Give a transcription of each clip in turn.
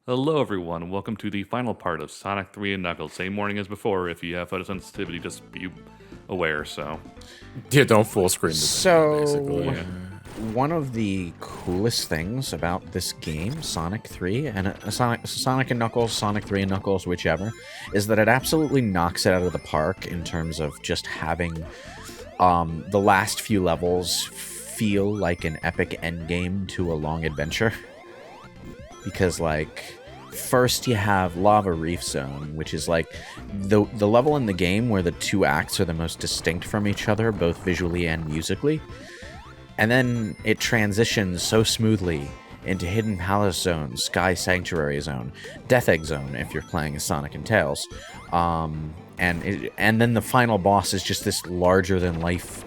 Hello, everyone. Welcome to the final part of Sonic 3 and Knuckles. Same morning as before. If you have photosensitivity, just be aware. Yeah, don't full screen the So, basically. Yeah. one of the coolest things about this game, Sonic 3, and Sonic and Knuckles, Sonic 3 and Knuckles, whichever, is that it absolutely knocks it out of the park in terms of just having the last few levels feel like an epic endgame to a long adventure. Because, like, first you have Lava Reef Zone, which is like the level in the game where the two acts are the most distinct from each other, both visually and musically. And then it transitions so smoothly into Hidden Palace Zone, Sky Sanctuary Zone, Death Egg Zone if you're playing as Sonic and Tails. And then the final boss is just this larger than life,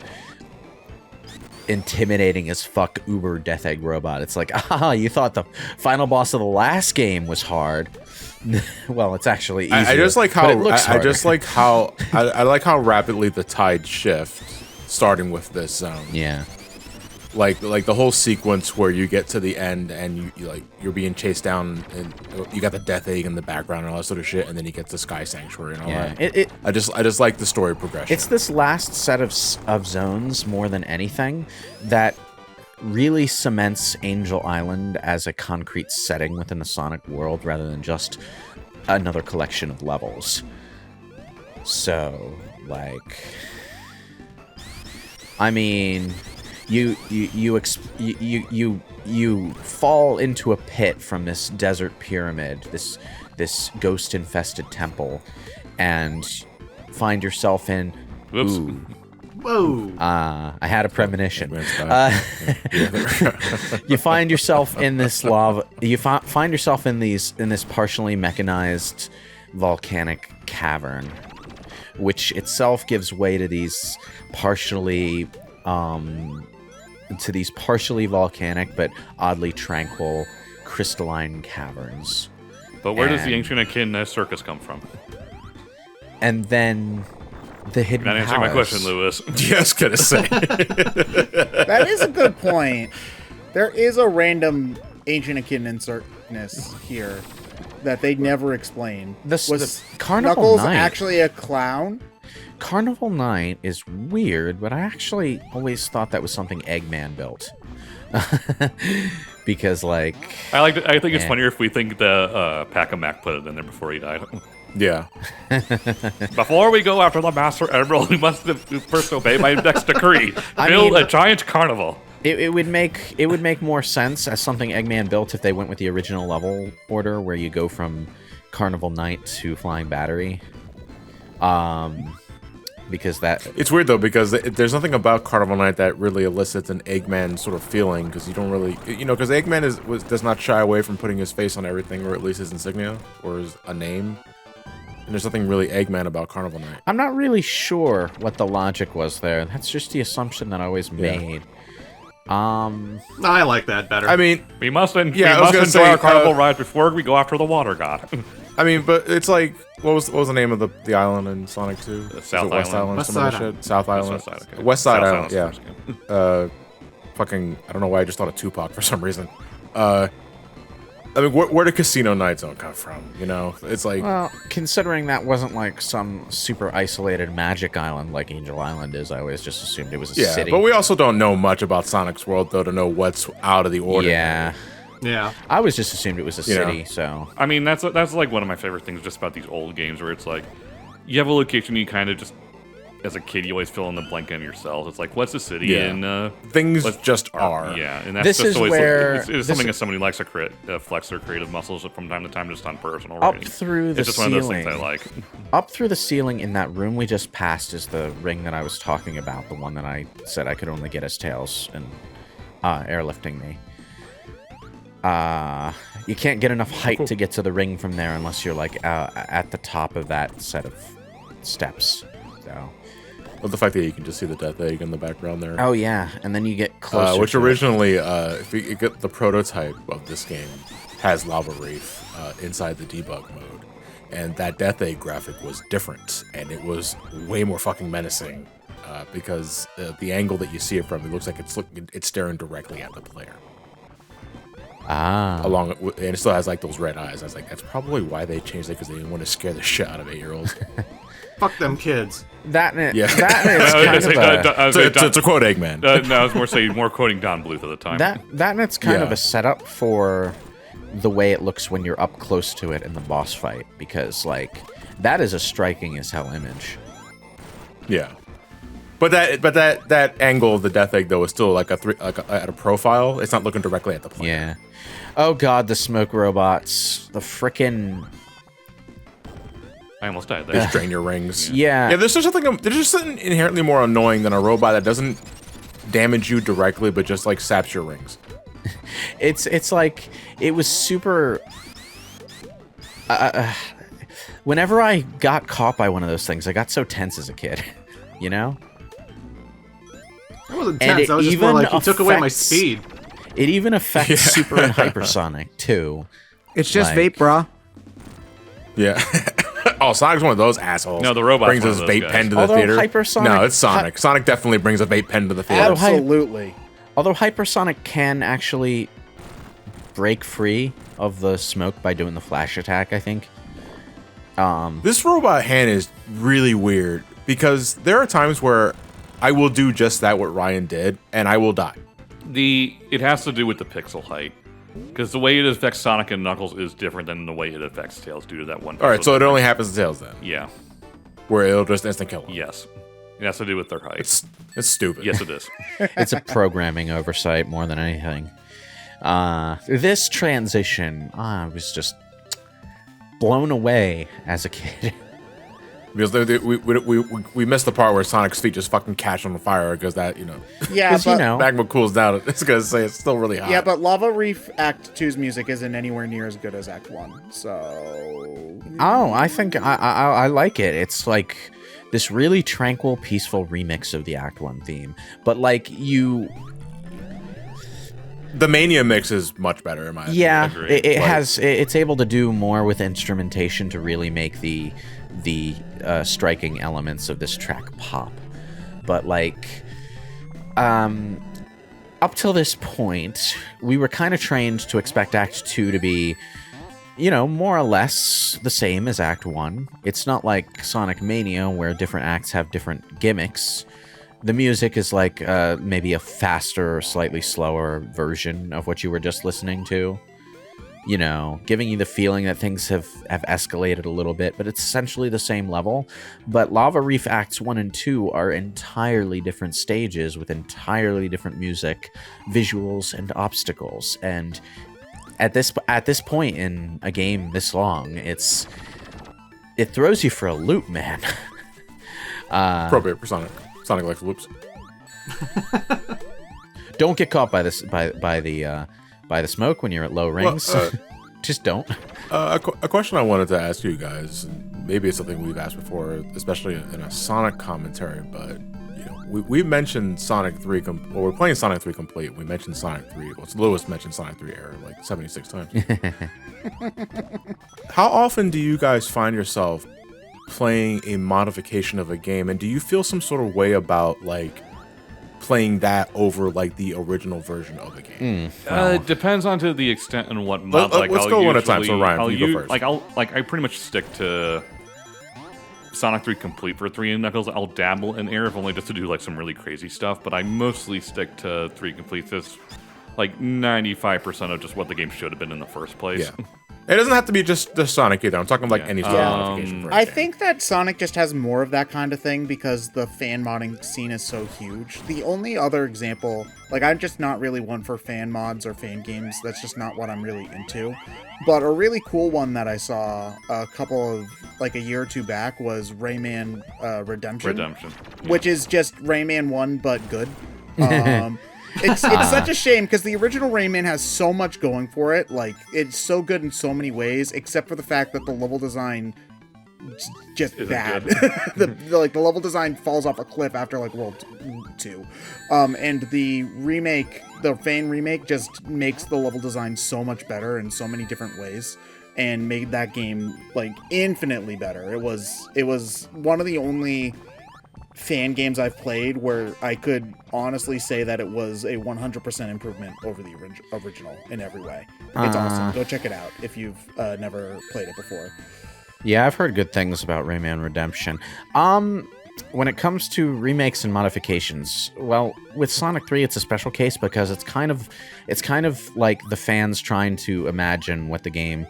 intimidating as fuck uber Death Egg robot. It's like, you thought the final boss of the last game was hard. Well, it's actually easier. I just like how I just like how I like how rapidly the tide shift, starting with this zone. Yeah. Like the whole sequence where you get to the end and you're being chased down and you got the Death Egg in the background and all that sort of shit, and then you get to Sky Sanctuary and all that. I just like the story progression. It's this last set of zones more than anything that really cements Angel Island as a concrete setting within the Sonic world rather than just another collection of levels. So, like, I mean, you fall into a pit from this desert pyramid, this ghost infested temple, and find yourself in. Whoops. Whoa! I had a premonition. You find yourself in this lava. You find yourself in this partially mechanized volcanic cavern, which itself gives way to these partially volcanic but oddly tranquil crystalline caverns. But where does the ancient Echidna circus come from? And then the hidden You're not answering my palace. question, Lewis. Yes, gonna say. That is a good point. There is a random ancient echidna insertness here that they never explained. Was Carnival Knuckles Knight. actually a clown? Carnival Knight is weird, but I actually always thought that was something Eggman built. Because, like... I think it's funnier if we think the Pac-A-Mac put it in there before he died. Yeah. Before we go after the Master Emerald, we must first obey my next decree. Build a giant carnival. It would make more sense as something Eggman built if they went with the original level order where you go from Carnival Knight to Flying Battery. Because it's weird though, because there's nothing about Carnival Knight that really elicits an Eggman sort of feeling, because you don't really, because Eggman does not shy away from putting his face on everything, or at least his insignia or a name. And there's nothing really Eggman about Carnival Knight. I'm not really sure what the logic was there. That's just the assumption that I always made. I like that better. I mean, we must enjoy our carnival ride before we go after the water god. I mean, but it's like, what was the name of the island in Sonic 2? South Island. West Side Island. South Island. West Side, okay. West Side South Island, yeah. Fucking, I don't know why I just thought of Tupac for some reason. I mean, where did Casino Night Zone come from? It's like... Well, considering that wasn't like some super isolated magic island like Angel Island is, I always just assumed it was a city. But we also don't know much about Sonic's world, though, to know what's out of the ordinary. Yeah. I was just assumed it was a city, so... I mean, that's like one of my favorite things just about these old games, where it's like, you have a location you kind of just... As a kid, you always fill in the blank in yourself. It's like, what's the city in? Things just are. Yeah, and that's This just is always where- it's something that somebody likes to flex their creative muscles from time to time, just on personal Up rating. through the It's just one of those things I ceiling. like. Up through the ceiling in that room we just passed is the ring that I was talking about, the one that I said I could only get as Tails and airlifting me. You can't get enough height to get to the ring from there unless you're like at the top of that set of steps. So. But the fact that you can just see the Death Egg in the background there. Oh yeah, and then you get closer. Which to originally, if you get the prototype of this game, has Lava Reef inside the debug mode, and that Death Egg graphic was different, and it was way more fucking menacing because the angle that you see it from, it looks like it's staring directly at the player. and it still has like those red eyes. I was like, that's probably why they changed it, because they didn't want to scare the shit out of 8-year-olds. Fuck them kids. That is kind of to quote Eggman. No, I was more quoting Don Bluth at the time. That it's kind of a setup for the way it looks when you're up close to it in the boss fight, because like that is a striking as hell image. Yeah. But that angle of the Death Egg though is still like at a profile. It's not looking directly at the player. Yeah. Oh god, the smoke robots, the frickin'. I almost died They there. just drain your rings. Yeah. Yeah. There's just something inherently more annoying than a robot that doesn't damage you directly, but just like saps your rings. It's like it was super. Whenever I got caught by one of those things, I got so tense as a kid. You know. That wasn't tense. That was just more like you took away my speed. It even affects Super and Hypersonic, too. It's just Like- vape, brah. Yeah. Oh, Sonic's one of those assholes. No, the robot's brings one his of those vape guys. pen to the Although theater. Hypersonic- No, it's Sonic. Sonic definitely brings a vape pen to the theater. Absolutely. Although Hypersonic can actually break free of the smoke by doing the flash attack, I think. This robot hand is really weird because there are times where I will do just that what Ryan did, and I will die. It has to do with the pixel height. Because the way it affects Sonic and Knuckles is different than the way it affects Tails due to that one. All right, so it only happens to Tails then, Yeah. where it'll just instant kill him. Yes. It has to do with their height. It's stupid. Yes, it is. It's a programming oversight more than anything. This transition, I was just blown away as a kid. Because we missed the part where Sonic's feet just fucking catch on fire because that, Yeah, 'Cause, but magma cools down. It's gonna say it's still really hot. yeah, but Lava Reef Act 2's music isn't anywhere near as good as Act 1. So Oh, I think I like it. It's like this really tranquil, peaceful remix of the Act 1 theme. But like the Mania mix is much better in my opinion. yeah, Agreed. it's able to do more with instrumentation to really make the striking elements of this track pop. But like up till this point, we were kind of trained to expect Act 2 to be, more or less the same as Act 1. It's not like Sonic Mania where different acts have different gimmicks. The music is like maybe a faster or slightly slower version of what you were just listening to. Giving you the feeling that things have escalated a little bit, but it's essentially the same level. But Lava Reef Acts 1 and 2 are entirely different stages with entirely different music, visuals, and obstacles. And at this point in a game this long, it throws you for a loop, man. Appropriate for Sonic. Sonic likes loops. Don't get caught by the smoke when you're at low rings. Just don't. A question I wanted to ask you guys, and maybe it's something we've asked before, especially in a Sonic commentary, but we mentioned Sonic 3. We're playing Sonic 3 Complete. We mentioned Sonic 3. Well, Lewis mentioned Sonic 3 Error like 76 times. How often do you guys find yourself playing a modification of a game, and do you feel some sort of way about like playing that over like the original version of the game? It depends on to the extent and what mod. Let's go one at a time. So Ryan, you go first. I pretty much stick to Sonic 3 Complete for 3 and Knuckles. I'll dabble in Air if only just to do like some really crazy stuff, but I mostly stick to 3 Complete. That's like 95% of just what the game should have been in the first place. Yeah. It doesn't have to be just the Sonic either. I'm talking like any sort of modification for a I game. think that Sonic just has more of that kind of thing because the fan modding scene is so huge. The only other example, like I'm just not really one for fan mods or fan games. That's just not what I'm really into. But a really cool one that I saw a year or two back was Rayman Redemption. Which is just Rayman 1 but good. It's such a shame because the original Rayman has so much going for it. Like, it's so good in so many ways, except for the fact that the level design just Isn't bad. good. the level design falls off a cliff after like World 2. And the fan remake just makes the level design so much better in so many different ways and made that game like infinitely better. It was one of the only fan games I've played where I could honestly say that it was a 100% improvement over the original in every way. It's awesome. Go check it out if you've never played it before. Yeah, I've heard good things about Rayman Redemption. When it comes to remakes and modifications, well, with Sonic 3, it's a special case because it's kind of like the fans trying to imagine what the game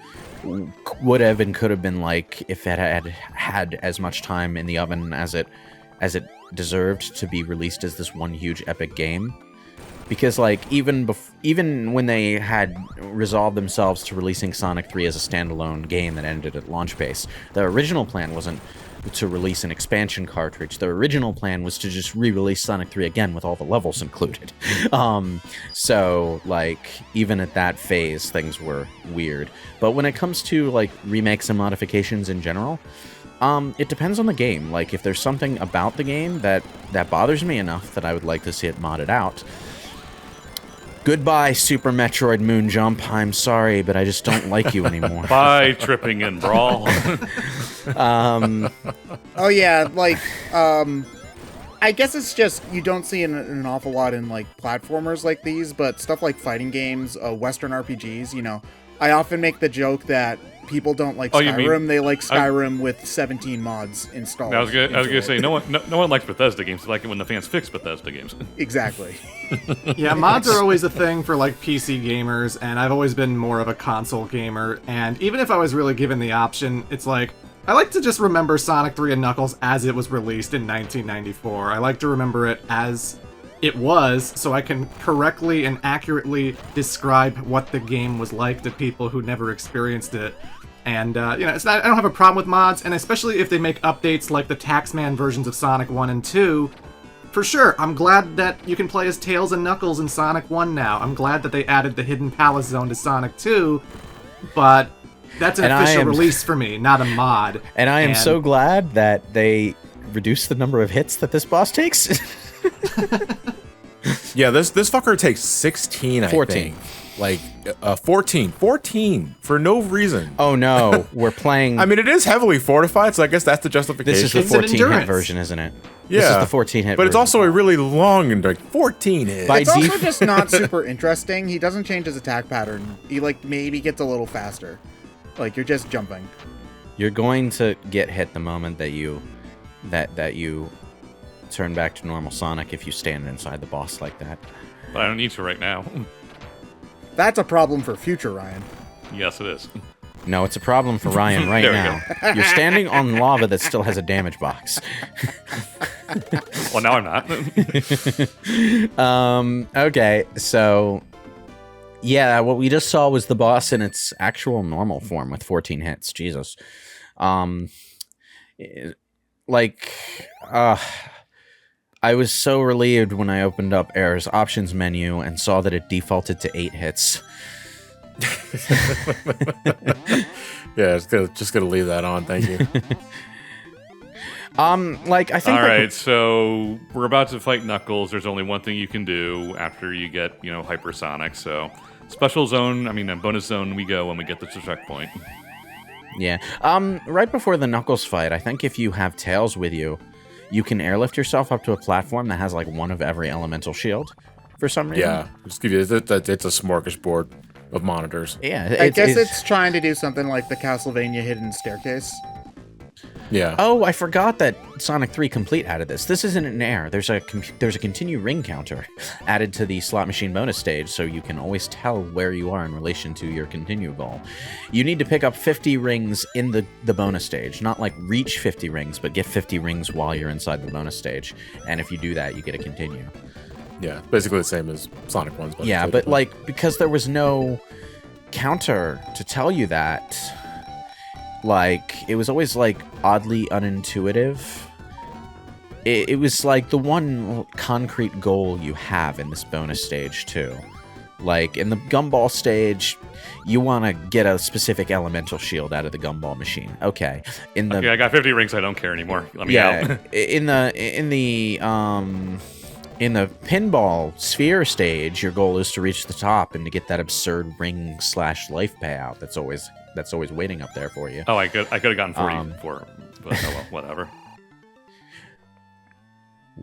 would have and could have been like if it had as much time in the oven as it deserved to be released as this one huge epic game. Because like even when they had resolved themselves to releasing Sonic 3 as a standalone game that ended at launch base, the original plan wasn't to release an expansion cartridge. The original plan was to just re-release Sonic 3 again with all the levels included. So like even at that phase things were weird. But when it comes to like remakes and modifications in general, it depends on the game. Like if there's something about the game that bothers me enough that I would like to see it modded out. Goodbye, Super Metroid Moon Jump. I'm sorry, but I just don't like you anymore. Bye, Tripping and Brawl. Oh yeah, like I guess it's just you don't see an awful lot in like platformers like these, but stuff like fighting games, Western RPGs. You know, I often make the joke that people don't like Skyrim. They like Skyrim with 17 mods installed. I was gonna say no one likes Bethesda games. They like it when the fans fix Bethesda games. Exactly. Yeah, mods are always a thing for like PC gamers, and I've always been more of a console gamer. And even if I was really given the option, it's like I like to just remember Sonic 3 and Knuckles as it was released in 1994. I like to remember it as it was, so I can correctly and accurately describe what the game was like to people who never experienced it. And, I don't have a problem with mods, and especially if they make updates like the Taxman versions of Sonic 1 and 2. For sure, I'm glad that you can play as Tails and Knuckles in Sonic 1 now. I'm glad that they added the Hidden Palace Zone to Sonic 2, but that's an official release for me, not a mod. And I am so glad that they reduced the number of hits that this boss takes. Yeah, this fucker takes 16, 14. I think. Like, 14 for no reason. Oh no, we're playing... I mean, it is heavily fortified, so I guess that's the justification. This is the 14-hit version, isn't it? Yeah. This is the 14-hit version. But it's also a really long and like 14 hits. It's also just not super interesting. He doesn't change his attack pattern. He like maybe gets a little faster. Like you're just jumping. You're going to get hit the moment that you turn back to normal Sonic if you stand inside the boss like that. But I don't need to right now. That's a problem for future Ryan. Yes, it is. No, it's a problem for Ryan right now. You're standing on lava that still has a damage box. Well, now I'm not. Okay, so... Yeah, what we just saw was the boss in its actual normal form with 14 hits. Jesus. I was so relieved when I opened up Air's options menu and saw that it defaulted to 8 hits. Yeah, just gonna leave that on, thank you. I think... Alright, so we're about to fight Knuckles. There's only one thing you can do after you get, hypersonic, so... Special zone, bonus zone we go when we get to the checkpoint. Yeah. Right before the Knuckles fight, I think if you have Tails with you, you can airlift yourself up to a platform that has, like, one of every elemental shield for some reason. Yeah, just give you... It's a smorgasbord of monitors. Yeah. I guess it's trying to do something like the Castlevania hidden staircase. Yeah. Oh, I forgot that Sonic 3 Complete added this. This isn't an air. There's a continue ring counter added to the slot machine bonus stage, so you can always tell where you are in relation to your continue goal. You need to pick up 50 rings in the bonus stage. Not like reach 50 rings, but get 50 rings while you're inside the bonus stage. And if you do that, you get a continue. Yeah, basically the same as Sonic 1's bonus Yeah, stage, but because there was no counter to tell you that... it was always, oddly unintuitive. It was, the one concrete goal you have in this bonus stage, too. In the gumball stage, you want to get a specific elemental shield out of the gumball machine. Okay. Okay, I got 50 rings, I don't care anymore. Let me out. in the pinball sphere stage, your goal is to reach the top and to get that absurd ring/life payout that's always waiting up there for you. Oh, I could have gotten 40 for it, but oh well, whatever.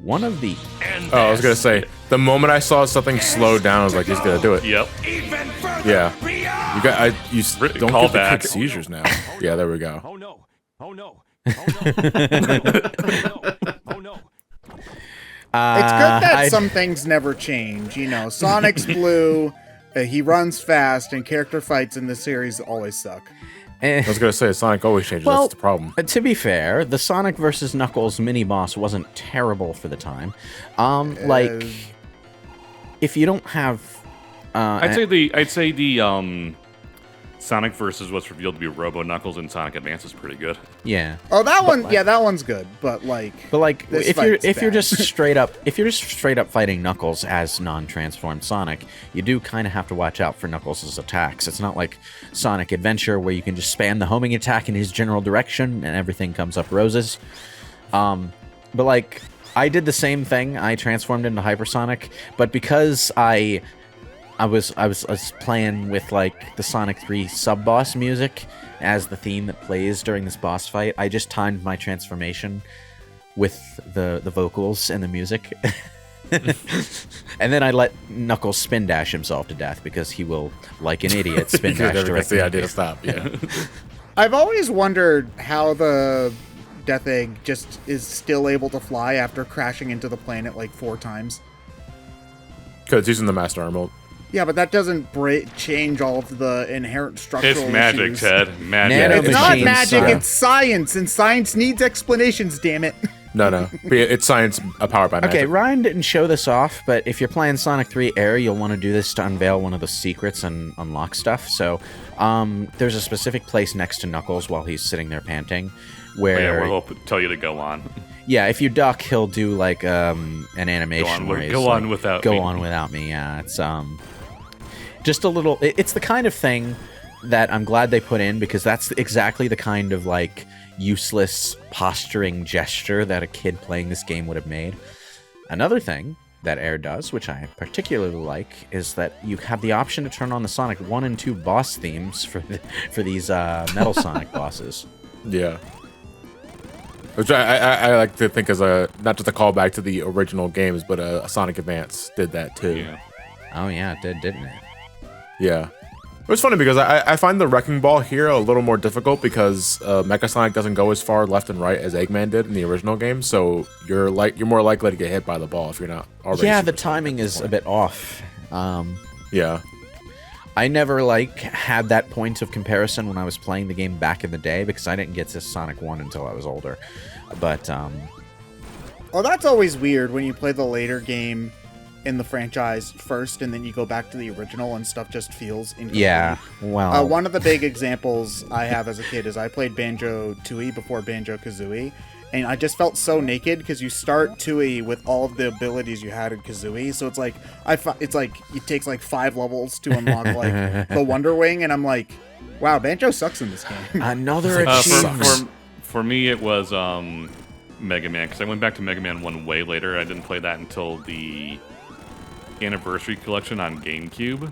one of the Oh, I was gonna say, the moment I saw something slow down, I was like, he's gonna do it. Yep. Yeah. Don't Call get the back. quick seizures now. Yeah, there we go. Oh no. Oh no. Oh no. Oh no. It's good that I'd- some things never change. You know, Sonic's blue, he runs fast, and character fights in the series always suck. eh. I was gonna say, Sonic always changes. Well, That's the problem. To be fair, the Sonic versus Knuckles mini boss wasn't terrible for the time. Like, if you don't have, I'd say the Sonic versus what's revealed to be Robo Knuckles in Sonic Advance is pretty good. yeah. Oh, that one, yeah, that one's good. But like, this if you're fight's bad. just straight up fighting Knuckles as non-transformed Sonic, you do kind of have to watch out for Knuckles' attacks. It's not like Sonic Adventure where you can just spam the homing attack in his general direction and everything comes up roses. But like, I did the same thing. I transformed into Hypersonic, but because I was playing with like the Sonic 3 sub-boss music as the theme that plays during this boss fight. I just timed my transformation with the vocals and the music. And then I let Knuckles spin dash himself to death because he will, like an idiot, spin dash That's directly. the idea to stop. Yeah. I've always wondered how the Death Egg just is still able to fly after crashing into the planet like 4 times. Because using the Master Arm mode. Yeah, but that doesn't change all of the inherent structural It's magic, issues. Ted. Magic. Nano It's not machines, magic, uh, it's science, and science needs explanations, damn it. No. It's science powered by magic. Okay, Ryan didn't show this off, but if you're playing Sonic 3 Air, you'll want to do this to unveil one of the secrets and unlock stuff. So, there's a specific place next to Knuckles while he's sitting there panting, where Yeah, we'll tell you to go on. yeah, if you duck, he'll do like an animation where he's go like, on without go me. on without me. Yeah, it's just a little. It's the kind of thing that I'm glad they put in because that's exactly the kind of like useless posturing gesture that a kid playing this game would have made. Another thing that Air does, which I particularly like, is that you have the option to turn on the Sonic 1 and 2 boss themes for these Metal Sonic bosses. Yeah. Which I like to think as a not just a callback to the original games, but a Sonic Advance did that too. Yeah. Oh yeah, it did, didn't it? Yeah. It was funny because I find the Wrecking Ball here a little more difficult because Mecha Sonic doesn't go as far left and right as Eggman did in the original game, so you're more likely to get hit by the ball if you're not already. Yeah, super the timing is a bit off. Yeah. I never had that point of comparison when I was playing the game back in the day because I didn't get to Sonic 1 until I was older. But Oh, that's always weird when you play the later game in the franchise first and then you go back to the original and stuff just feels incomplete. yeah, well, One of the big examples I have as a kid is I played Banjo-Tooie before Banjo-Kazooie, and I just felt so naked because you start Tooie with all of the abilities you had in Kazooie, so it's like it takes like 5 levels to unlock like the Wonder Wing, and I'm like, wow, Banjo sucks in this game. another achievement. For me, it was Mega Man, because I went back to Mega Man 1 way later. I didn't play that until the Anniversary Collection on GameCube,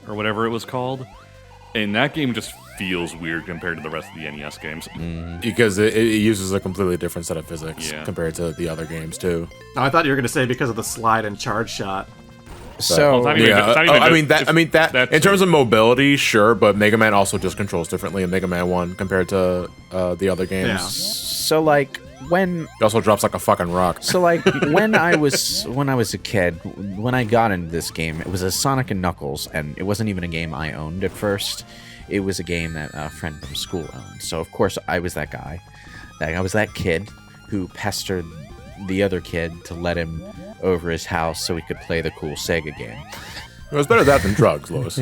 or whatever it was called. And that game just feels weird compared to the rest of the NES games. Because it uses a completely different set of physics Yeah. compared to the other games too. Oh, I thought you were going to say because of the slide and charge shot. So Well, it's not even that in terms of mobility, sure, but Mega Man also just controls differently in Mega Man 1 compared to the other games. Yeah. so like when It also drops like a fucking rock. So like when I was a kid, when I got into this game, it was a Sonic and Knuckles, and it wasn't even a game I owned at first. It was a game that a friend from school owned. So of course I was that guy. I was that kid who pestered the other kid to let him over his house so he could play the cool Sega game. It was better that than drugs, Lois.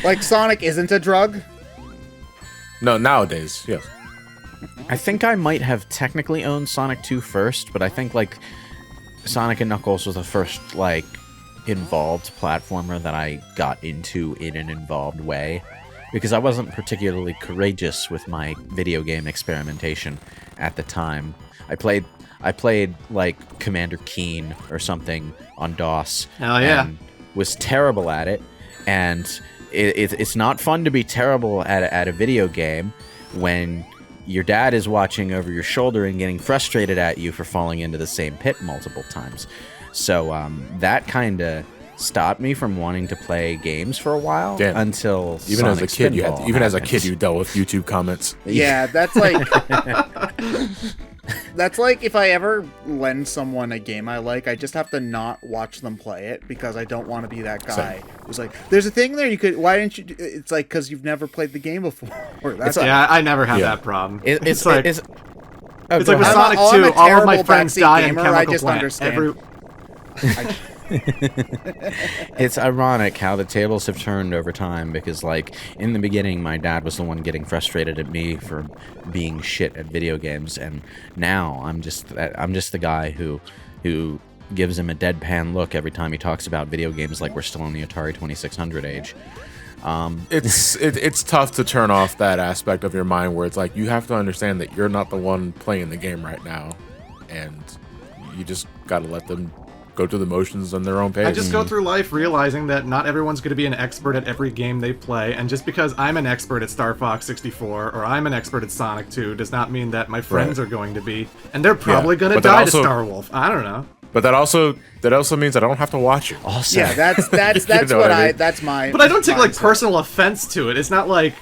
Like Sonic isn't a drug? No, nowadays, yes. I think I might have technically owned Sonic 2 first, but I think like Sonic and Knuckles was the first like involved platformer that I got into in an involved way, because I wasn't particularly courageous with my video game experimentation at the time. I played like Commander Keen or something on DOS. Hell yeah. And was terrible at it, and it's not fun to be terrible at a video game when your dad is watching over your shoulder and getting frustrated at you for falling into the same pit multiple times. So that kind of stopped me from wanting to play games for a while. Damn. Until Even as a Sonic kid, Spinball as a happens. kid, you dealt with YouTube comments. Yeah, that's like that's like if I ever lend someone a game I like, I just have to not watch them play it because I don't want to be that guy who's like, "There's a thing there. You could. Why didn't you?" It's like because you've never played the game before. That's Yeah, I never had that problem. It's like it's it's like with ahead. Sonic I'm 2, a all of my terrible friends backseat die in gamer, Chemical I just Plant. understand. It's ironic how the tables have turned over time because, like, in the beginning, my dad was the one getting frustrated at me for being shit at video games, and now I'm just the guy who gives him a deadpan look every time he talks about video games, like we're still in the Atari 2600 age. It's tough to turn off that aspect of your mind where it's like you have to understand that you're not the one playing the game right now, and you just got to let them go through the motions on their own pace. I just go through life realizing that not everyone's going to be an expert at every game they play, and just because I'm an expert at Star Fox 64 or I'm an expert at Sonic 2 does not mean that my friends are going to be, and they're probably going to but that die also- to Star Wolf. I don't know. But that also means that I don't have to watch it. Also, Yeah, that's know what what I mean? that's my. But I don't take like mindset. personal offense to it. It's not like,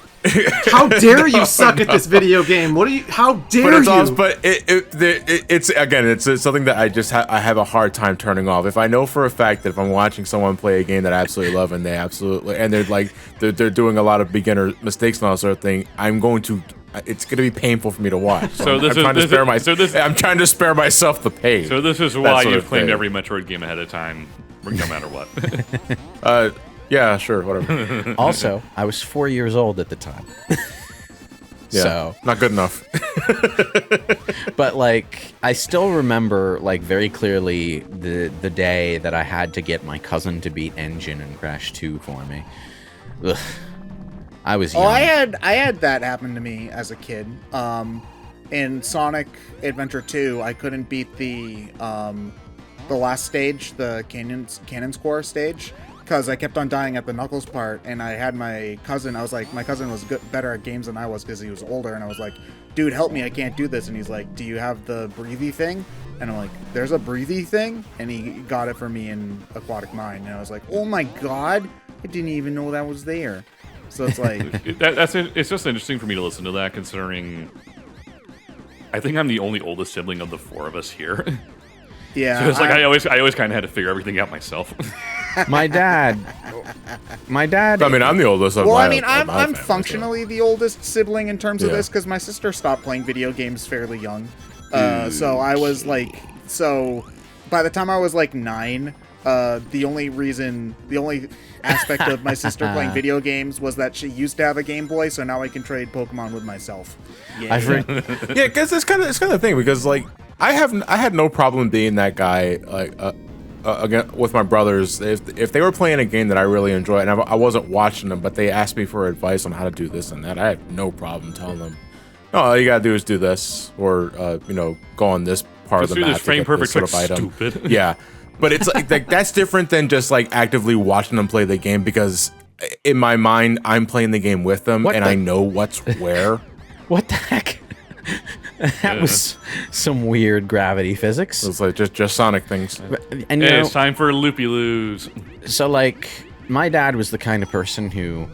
how dare you suck at this video game? What are you? How dare But it's you? also, but it's something that I have a hard time turning off. If I know for a fact that if I'm watching someone play a game that I absolutely love and they're doing a lot of beginner mistakes and all sort of thing, it's going to be painful for me to watch. So I'm trying to spare myself the pain. So this is That why sort you've of claimed thing. every Metroid game ahead of time, no matter what. Yeah, sure, whatever. also, I was 4 years old at the time. Yeah, So, not good enough. but like, I still remember like very clearly the day that I had to get my cousin to beat Engine in Crash 2 for me. Ugh. I was young. Oh, I had that happen to me as a kid. In Sonic Adventure 2, I couldn't beat the last stage, the Cannon Score stage, because I kept on dying at the Knuckles part, and I had my cousin. I was like, my cousin was better at games than I was because he was older, and I was like, dude, help me, I can't do this. And he's like, do you have the breathy thing? And I'm like, there's a breathy thing? And he got it for me in Aquatic Mind, and I was like, oh my god, I didn't even know that was there. So it's like, It's just interesting for me to listen to that, considering I think I'm the only oldest sibling of the four of us here. yeah. So it's like I always kind of had to figure everything out myself. My dad. I mean, I'm the oldest of Well, my I mean, of my I'm family, so- functionally the oldest sibling in terms of Yeah. this because my sister stopped playing video games fairly young. So I was like, by the time I was like 9, the only aspect of my sister playing video games was that she used to have a Game Boy, so now I can trade Pokemon with myself. Yeah. Yeah, because it's kind of the thing because like I had no problem being that guy like again with my brothers if they were playing a game that I really enjoyed and I wasn't watching them but they asked me for advice on how to do this and that, I had no problem telling them, no, all you gotta do is do this or go on this part Just of the do map this to frame get this perfect sort of trick, item. stupid. Yeah, but it's like that's different than just like actively watching them play the game because in my mind I'm playing the game with them What and the- I know what's where. What the heck? That was some weird gravity physics. So it's like just Sonic things. And you Hey, know, it's time for Loopy Loos. so like, my dad was the kind of person who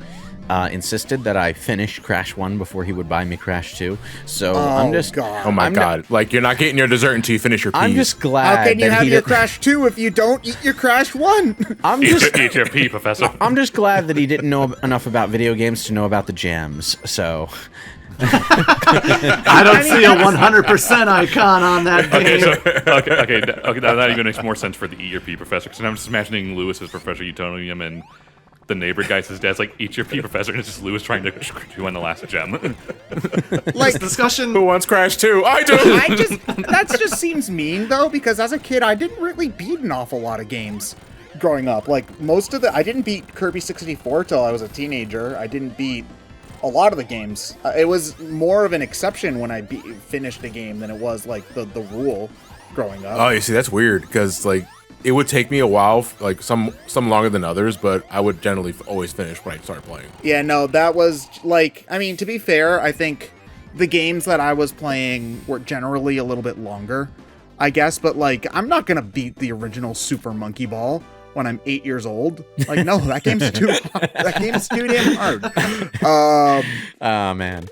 insisted that I finish Crash 1 before he would buy me Crash 2. So I'm just, God. Oh my I'm god! Like you're not getting your dessert until you finish your peas. I'm just glad How can you that have he your didn't. Crash 2 if you don't eat your Crash 1? I'm just, Eat your pee, Professor. I'm just glad that he didn't know enough about video games to know about the jams. So I don't see a 100% icon on that game. Okay, that even makes more sense for the Eat Your Pee Professor, because I'm just imagining Lewis as Professor Utonium and the neighbor guy says, dad's like, eat your pee, Professor, and it's just Lewis trying to chew on the last gem. Like, Discussion. Who wants Crash 2? I do. that just seems mean though, because as a kid I didn't really beat an awful lot of games growing up. Like I didn't beat Kirby 64 till I was a teenager. I didn't beat a lot of the games. It was more of an exception when I finished a game than it was like the rule growing up. Oh, you see, that's weird because like it would take me a while, like some longer than others, but I would generally always finish when I started playing. Yeah, no, that was like, I mean, to be fair, I think the games that I was playing were generally a little bit longer, I guess. But like, I'm not gonna beat the original Super Monkey Ball when I'm 8 years old. Like, no, that game's too hard. That game's too damn hard. Oh man.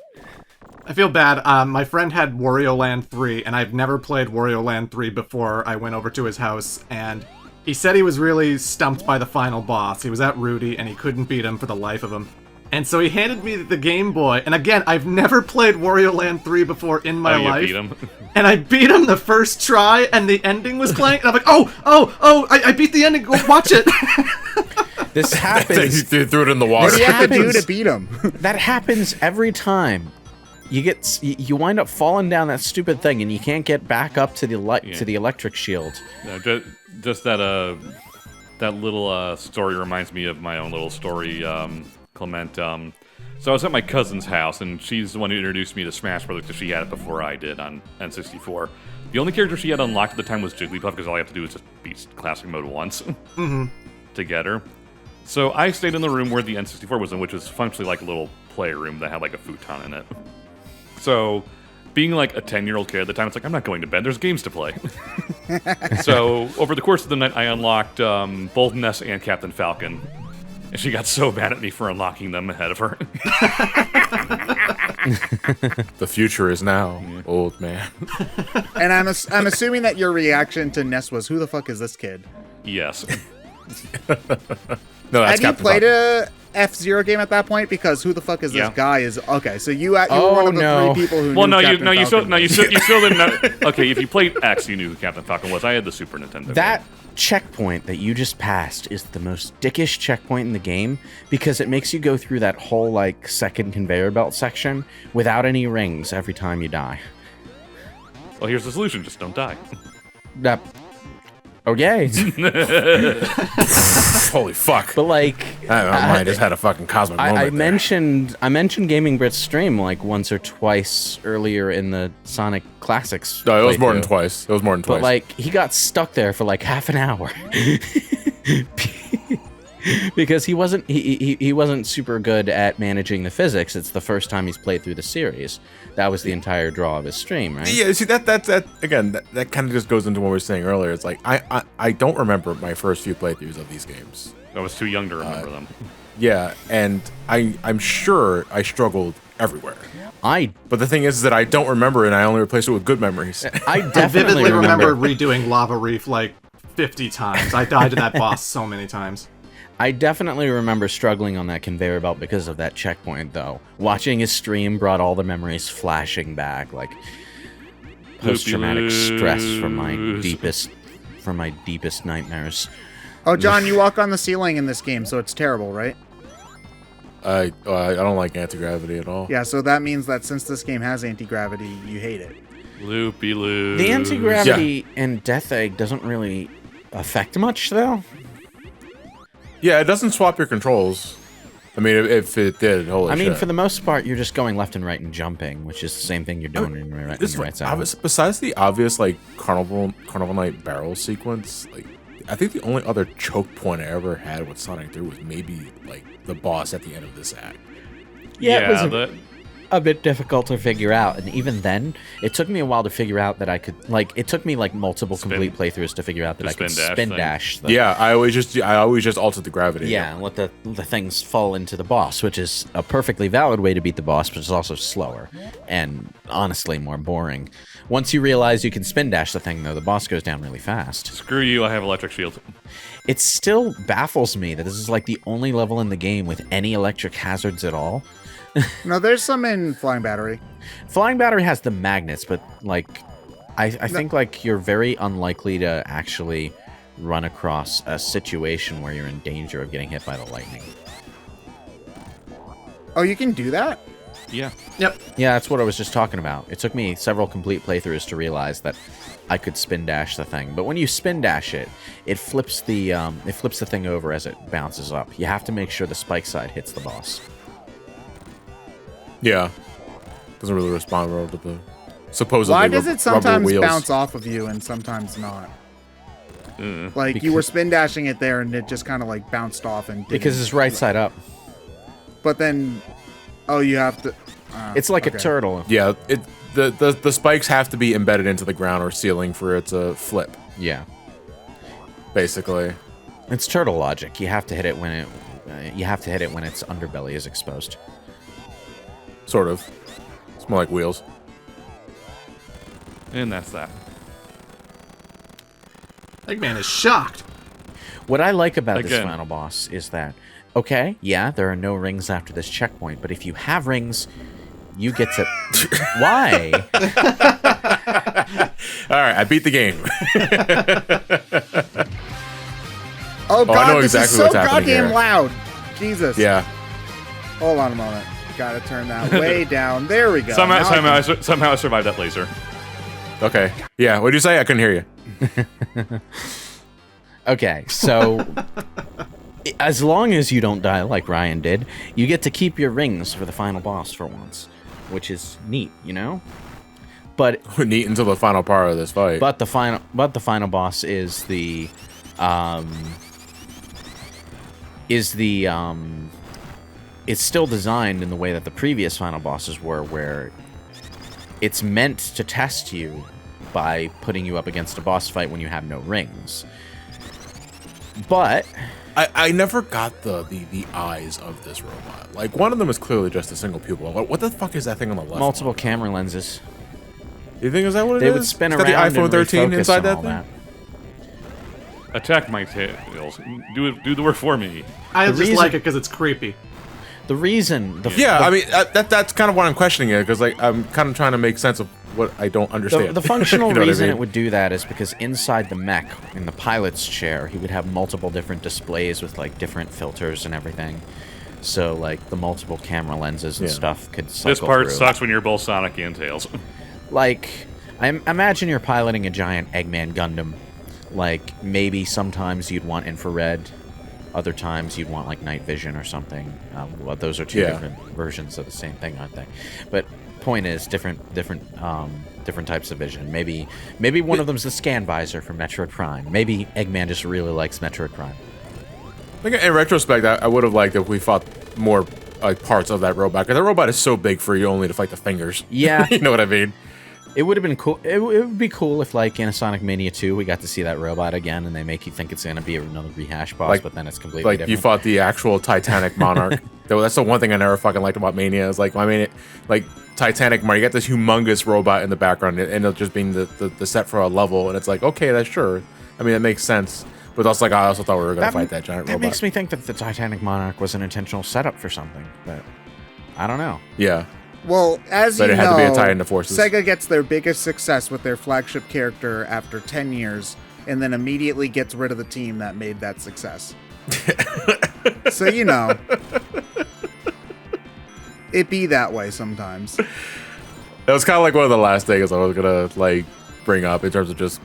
I feel bad. My friend had Wario Land 3, and I've never played Wario Land 3 before I went over to his house, and he said he was really stumped by the final boss. He was at Rudy, and he couldn't beat him for the life of him. And so he handed me the Game Boy, and again, I've never played Wario Land 3 before in my life. Beat him? And I beat him the first try, and the ending was playing, and I'm like, I beat the ending, go watch it! This He happens. threw it in the water. What do you have to do happens. to beat him? That happens every time. You wind up falling down that stupid thing, and you can't get back up to the to the electric shield. No, just that little story reminds me of my own little story, Clement. So I was at my cousin's house, and she's the one who introduced me to Smash Brothers because she had it before I did on N64. The only character she had unlocked at the time was Jigglypuff because all you have to do is just beat Classic Mode once to get her. So I stayed in the room where the N64 was in, which was functionally like a little playroom that had like a futon in it. So, being like a 10-year-old kid at the time, it's like, I'm not going to bed, there's games to play. So, over the course of the night, I unlocked both Ness and Captain Falcon. And she got so mad at me for unlocking them ahead of her. The future is now, old man. And I'm assuming that your reaction to Ness was, who the fuck is this kid? Yes. No, that's Had you Captain played Falcon. a F-Zero game at that point? Because who the fuck is this Yeah. guy? Is okay. So you were Oh, one of the no. three people who Well, knew Captain Falcon was. you still didn't know. Okay, if you played X, you knew who Captain Falcon was. I had the Super Nintendo. That game. checkpoint that you just passed is the most dickish checkpoint in the game because it makes you go through that whole like second conveyor belt section without any rings every time you die. Well, here's the solution: just don't die. That okay, Holy fuck. but like I just had a fucking cosmic moment I there. mentioned Gaming Brit's stream like once or twice earlier in the Sonic Classics. No, it was more than playthrough. twice. It was more than twice. But like he got stuck there for like half an hour because he wasn't super good at managing the physics. It's the first time he's played through the series. That was the entire draw of his stream, right? Yeah, see that again, that kind of just goes into what we were saying earlier. It's like I don't remember my first few playthroughs of these games. I was too young to remember them. Yeah, and I'm sure I struggled everywhere. But the thing is that I don't remember, and I only replace it with good memories. I I definitely vividly remember redoing Lava Reef like 50 times. I died to that boss so many times. I definitely remember struggling on that conveyor belt because of that checkpoint, though. Watching his stream brought all the memories flashing back, like post-traumatic stress from my deepest nightmares. Oh, John, you walk on the ceiling in this game, so it's terrible, right? I don't like anti-gravity at all. Yeah, so that means that since this game has anti-gravity, you hate it. Loopy loop. The anti-gravity in Death Egg doesn't really affect much, though. Yeah, it doesn't swap your controls. I mean, if it did, holy shit. I mean, for the most part, you're just going left and right and jumping, which is the same thing you're doing in your right side. Besides the obvious like Carnival Knight barrel sequence, like I think the only other choke point I ever had with Sonic 3 was maybe like the boss at the end of this act. Yeah, it was a bit difficult to figure out, and even then, it took me a while to figure out that I could, like, it took me like multiple complete playthroughs to figure out that I could spin dash. Yeah, I always just altered the gravity. Yeah, and let the things fall into the boss, which is a perfectly valid way to beat the boss, but it's also slower and honestly more boring. Once you realize you can spin dash the thing, though, the boss goes down really fast. Screw you, I have electric shield. It still baffles me that this is like the only level in the game with any electric hazards at all. No, there's some in Flying Battery. Flying Battery has the magnets, but like I think like you're very unlikely to actually run across a situation where you're in danger of getting hit by the lightning. Oh, you can do that? Yeah. Yep. Yeah, that's what I was just talking about. It took me several complete playthroughs to realize that I could spin dash the thing. But when you spin dash it, it flips the thing over as it bounces up. You have to make sure the spike side hits the boss. Yeah. Doesn't really respond well to the supposedly Why does it rubber sometimes wheels. bounce off of you and sometimes not? Like, you were spin dashing it there and it just kind of like bounced off and didn't. Because it's right side up. But then, oh, you have to... It's like okay. a turtle. Yeah, the spikes have to be embedded into the ground or ceiling for it to flip, Yeah. basically. It's turtle logic. You have to hit it when its underbelly is exposed. Sort of. It's more like wheels. And that's that. Eggman is shocked. What I like about this Again. final boss is that, okay, yeah, there are no rings after this checkpoint, but if you have rings, you get to... Why? All right, I beat the game. Oh I god, know this exactly is so what's happening goddamn here. loud. Jesus. Yeah. Hold on a moment. Gotta turn that way down. There we go. Somehow, Now I somehow, can- somehow I survived that laser. Okay. Yeah. What'd you say? I couldn't hear you. Okay, so as long as you don't die like Ryan did, you get to keep your rings for the final boss for once, which is neat, you know? But Neat until the final part of this fight. the final boss is it's still designed in the way that the previous final bosses were, where it's meant to test you by putting you up against a boss fight when you have no rings. But I never got the eyes of this robot. Like, one of them is clearly just a single pupil. What the fuck is that thing on the left? multiple camera lenses. You think is that what it They is? would spin It's got around the iPhone and 13 refocus inside and that all thing? that. Attack my tails. Do the work for me. I The just reason- like it because it's creepy. The reason Yeah, I mean that's kind of why I'm questioning it, because like I'm kind of trying to make sense of what I don't understand. the functional You know what I reason mean? it would do that is because inside the mech, in the pilot's chair, he would have multiple different displays with like different filters and everything. So like the multiple camera lenses and Yeah. stuff could cycle This part through. sucks when you're both Sonic and Tails. Like, imagine you're piloting a giant Eggman Gundam. Like, maybe sometimes you'd want infrared, other times you'd want, like, night vision or something. Well, those are two Yeah. different versions of the same thing, aren't they? But point is, different types of vision. Maybe one of them's the scan visor for Metroid Prime. Maybe Eggman just really likes Metroid Prime. Like, in retrospect, I would have liked if we fought more like parts of that robot, because that robot is so big for you only to fight the fingers. Yeah. You know what I mean? It would have been cool. It would be cool if, like, in a Sonic Mania 2, we got to see that robot again, and they make you think it's going to be another rehash boss, Like- but then it's completely Like different. you fought the actual Titanic Monarch. That's the one thing I never fucking liked about Mania. Is like like Titanic Monarch. You got this humongous robot in the background, and it just being the set for a level, and it's like, okay, that's sure. I mean, it makes sense. But also, like, I also thought we were gonna fight that giant That robot. makes me think that the Titanic Monarch was an intentional setup for something, but I don't know. Yeah. Well, as But you it had know, to be a tie into forces. Sega gets their biggest success with their flagship character after 10 years, and then immediately gets rid of the team that made that success. So, you know, it be that way sometimes. That was kind of like one of the last things I was gonna like bring up in terms of just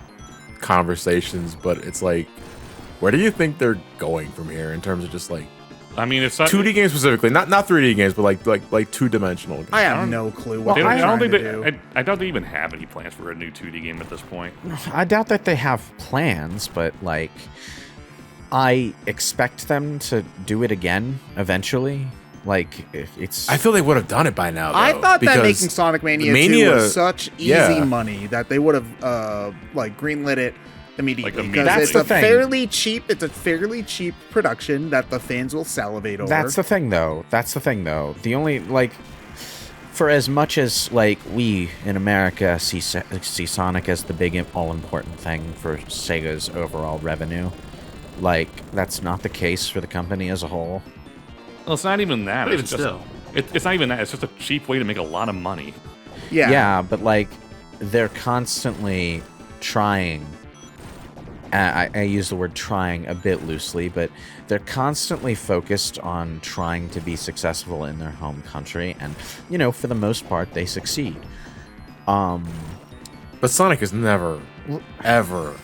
conversations. But it's like, where do you think they're going from here in terms of just like I mean, it's not 2D games specifically, not 3D games, but like two-dimensional games? I have no clue what They they're don't, I don't trying think to they. do. I doubt they even have any plans for a new 2D game at this point. I doubt that they have plans, but like, I expect them to do it again evenally. Like, it's. I feel they would have done it by now. Though, I thought that because making Sonic Mania 2 Mania- was such easy yeah. money that they would have like greenlit it immediately, Like, because That's it's the a thing. it's a fairly cheap production that the fans will salivate over. That's the thing, though. The only, like, for as much as, like, we in America see Sonic as the big, all-important thing for Sega's overall revenue, like, that's not the case for the company as a whole. Well, it's not even that. But It's even just, still. it's not even that. It's just a cheap way to make a lot of money. yeah. But, like, they're constantly trying. I use the word trying a bit loosely, but they're constantly focused on trying to be successful in their home country, and, you know, for the most part, they succeed. But Sonic has never, ever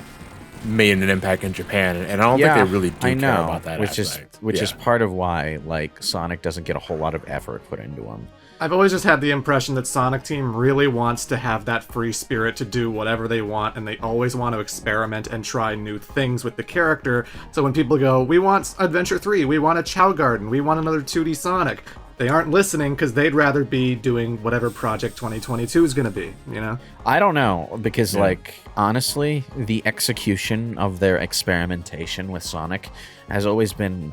made an impact in Japan, and I don't think they really do I know, care about that which aspect. is Yeah. part of why, like, Sonic doesn't get a whole lot of effort put into him. I've always just had the impression that Sonic Team really wants to have that free spirit to do whatever they want, and they always want to experiment and try new things with the character. So when people go, we want Adventure 3, we want a Chow Garden, we want another 2D Sonic, they aren't listening because they'd rather be doing whatever Project 2022 is going to be, you know? I don't know, because, like, honestly, the execution of their experimentation with Sonic has always been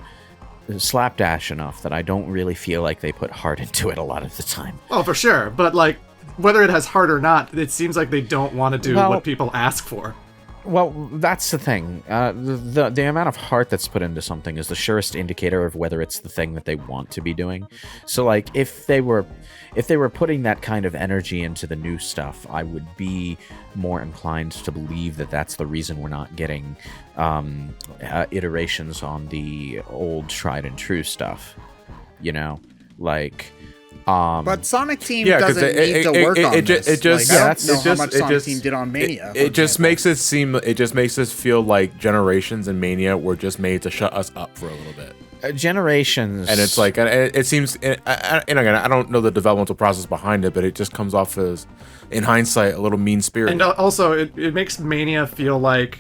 slapdash enough that I don't really feel like they put heart into it a lot of the time. Oh, for sure. But, like, whether it has heart or not, it seems like they don't want to do what people ask for. Well, that's the thing. The amount of heart that's put into something is the surest indicator of whether it's the thing that they want to be doing. So, like, if they were putting that kind of energy into the new stuff, I would be more inclined to believe that that's the reason we're not getting iterations on the old tried and true stuff. You know, like. But Sonic Team doesn't need to work on this. I don't know how much Sonic Team did on Mania. It just makes it seem. It just makes us feel like Generations and Mania were just made to shut us up for a little bit. Generations, and it's like, and it seems. And again, I don't know the developmental process behind it, but it just comes off as, in hindsight, a little mean spirited. And also, it makes Mania feel like,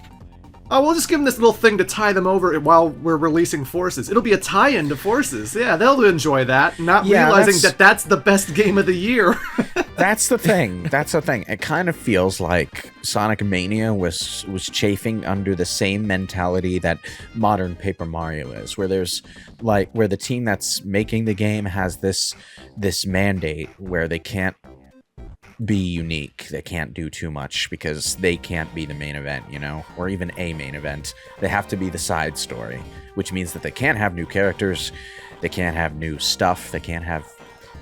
oh, we'll just give them this little thing to tie them over while we're releasing Forces. It'll be a tie-in to Forces. Yeah, they'll enjoy that, not realizing that that's the best game of the year. That's the thing. That's the thing. It kind of feels like Sonic Mania was chafing under the same mentality that modern Paper Mario is, where there's like where the team that's making the game has this mandate where they can't be unique. They can't do too much because they can't be the main event, you know, or even a main event. They have to be the side story, which means that they can't have new characters, they can't have new stuff, they can't have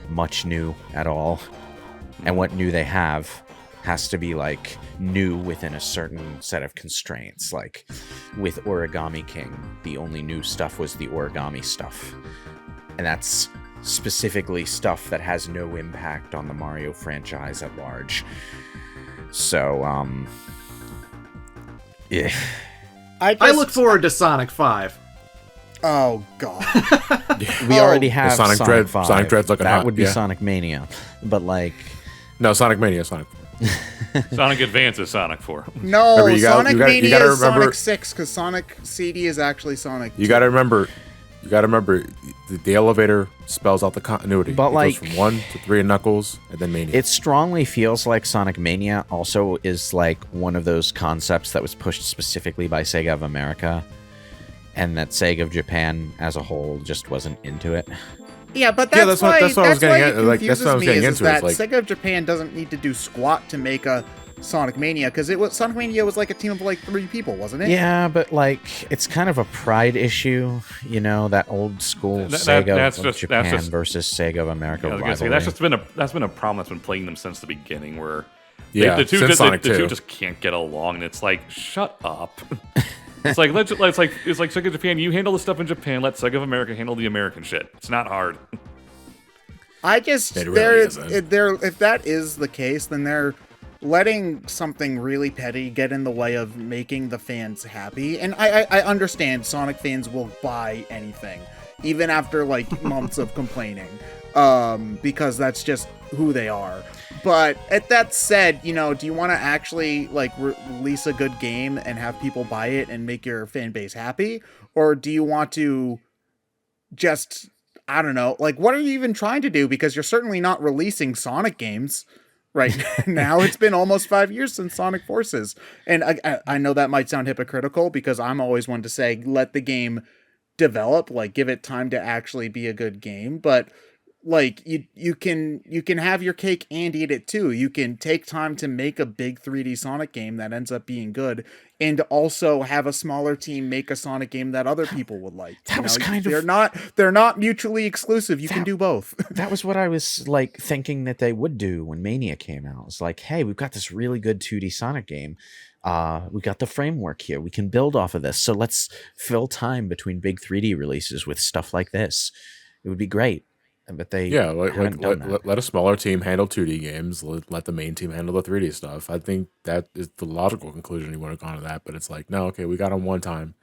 much new at all. And what new they have has to be like new within a certain set of constraints. Like with Origami King, the only new stuff was the origami stuff. And that's specifically stuff that has no impact on the Mario franchise at large. So, yeah. I look forward to Sonic 5. Oh, God. We already have Sonic Dread. 5. Sonic Dread's looking hot. That would be Sonic Mania. But, like... No, Sonic Mania, Sonic. Sonic Advance is Sonic 4. No, Sonic Mania you gotta is remember, Sonic 6, because Sonic CD is actually Sonic 2. You gotta remember, the elevator spells out the continuity. But it like, goes from 1 to 3 in Knuckles, and then Mania. It strongly feels like Sonic Mania also is like one of those concepts that was pushed specifically by Sega of America, and that Sega of Japan as a whole just wasn't into it. Yeah, but that's why I was getting it confuses me is that like, Sega of Japan doesn't need to do squat to make a Sonic Mania, because Sonic Mania was like a team of like 3 people, wasn't it? Yeah, but like it's kind of a pride issue, you know, that old school Sega of Japan versus Sega of America rivalry. That's been a problem that's been plaguing them since the beginning, where the two just can't get along, and it's like, shut up. It's like Sega Japan. You handle the stuff in Japan. Let Sega of America handle the American shit. It's not hard. I just it really isn't. If that is the case, then they're letting something really petty get in the way of making the fans happy. And I understand Sonic fans will buy anything, even after like months of complaining, because that's just who they are. But at that said, you know, do you want to actually like release a good game and have people buy it and make your fan base happy? Or do you want to just, I don't know, like what are you even trying to do? Because you're certainly not releasing Sonic games right now. It's been almost 5 years since Sonic Forces. And I know that might sound hypocritical because I'm always one to say, let the game develop, like give it time to actually be a good game. But like you can have your cake and eat it too. You can take time to make a big 3D Sonic game that ends up being good, and also have a smaller team make a Sonic game that other people would like. That was kind of they're not mutually exclusive. You can do both. That was what I was like thinking that they would do when Mania came out. It's like, hey, we've got this really good 2D Sonic game. We got the framework here. We can build off of this. So let's fill time between big 3D releases with stuff like this. It would be great. But they let a smaller team handle 2D games. Let the main team handle the 3D stuff. I think that is the logical conclusion you want to go on to that. But it's like, no, okay, we got them one time.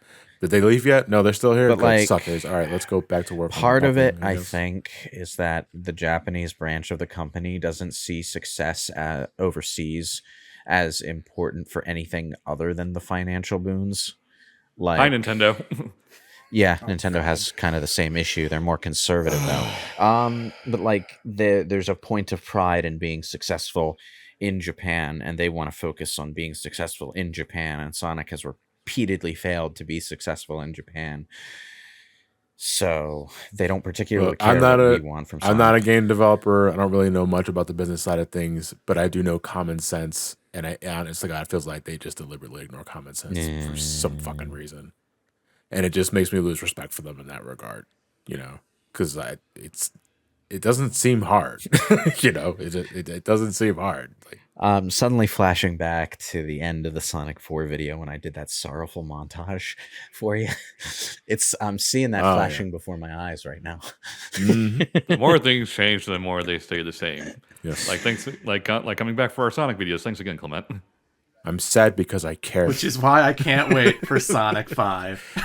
Did they leave yet? No, they're still here. But like, suckers. All right, let's go back to work. Part of it, I think, is that the Japanese branch of the company doesn't see success overseas as important for anything other than the financial boons. Like, hi, Nintendo. Yeah, Nintendo has kind of the same issue. They're more conservative though. But like there's a point of pride in being successful in Japan, and they want to focus on being successful in Japan. And Sonic has repeatedly failed to be successful in Japan, so they don't particularly care what we want from Sonic. I'm not a game developer. I don't really know much about the business side of things, but I do know common sense. And I honestly, God, it feels like they just deliberately ignore common sense for some fucking reason. And it just makes me lose respect for them in that regard, you know, because it doesn't seem hard, you know, it doesn't seem hard. Like, Suddenly flashing back to the end of the Sonic 4 video when I did that sorrowful montage for you. I'm seeing that flashing before my eyes right now. The more things change, the more they stay the same. Yes. Like thanks, like coming back for our Sonic videos. Thanks again, Clement. I'm sad because I care. Which is why I can't wait for Sonic 5.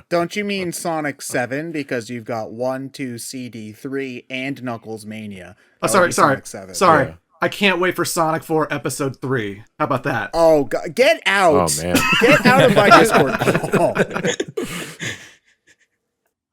Don't you mean Sonic 7? Because you've got 1, 2, CD, 3, and Knuckles Mania. Oh, That would sorry. be Sonic 7. Yeah. I can't wait for Sonic 4 Episode 3. How about that? Oh, God, get out! Oh man. Get out of my Discord call.